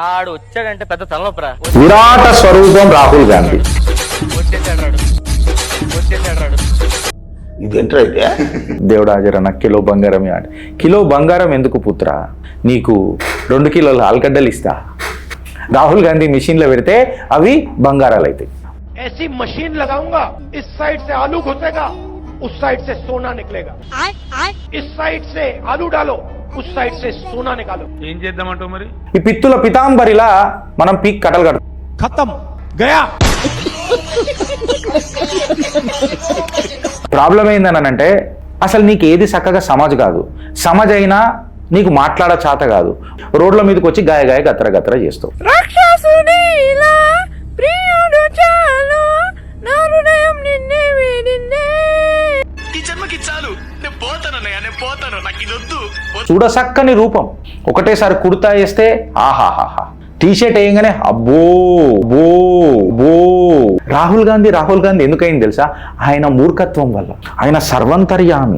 ఆడు వచ్చాడంటే పెద్ద తలనొప్పరా. విరాట స్వరూపం రాహుల్ గాంధీ. వచ్చేసాడు. ఇదేంట్రా అయితే దేవుడా జరన్న కిలో బంగారమే ఆడు. కిలో బంగారం ఎందుకు పుత్ర, నీకు 2 కిలోల ఆలుగడ్డలు ఇస్తా. రాహుల్ గాంధీ మిషన్లో పెడితే అవి బంగారాలు అవుతాయి. ऐसी मशीन लगाऊंगा, इस साइड से आलू घुसेगा, उस साइड से सोना निकलेगा। इस साइड से आलू डालो, उस साइड से सोना निकालो। ఏం చేద్దామంటావు మరి? ఈ పిత్తుల పితాంబరిలా మనం పీక్ కట్టలు కడతాం. खत्म गया। ప్రాబ్లం ఏందనంటే అసలు నీకు ఏది చక్కగా సమాజ్ కాదు. సమాజ్ అయినా నీకు మాట్లాడ చేత కాదు. రోడ్ల మీదకి వచ్చి గాయ గాయ గత్ర గత్ర చేస్తావు. చూడసక్కని రూపం, ఒకటేసారి కుర్తా వేస్తే ఆహాహాహా, టీషర్ట్ వేయగానే అబ్బో బో బో. రాహుల్ గాంధీ ఎందుకైంది తెలుసా? ఆయన మూర్ఖత్వం వల్ల. ఆయన సర్వంతర్యామి.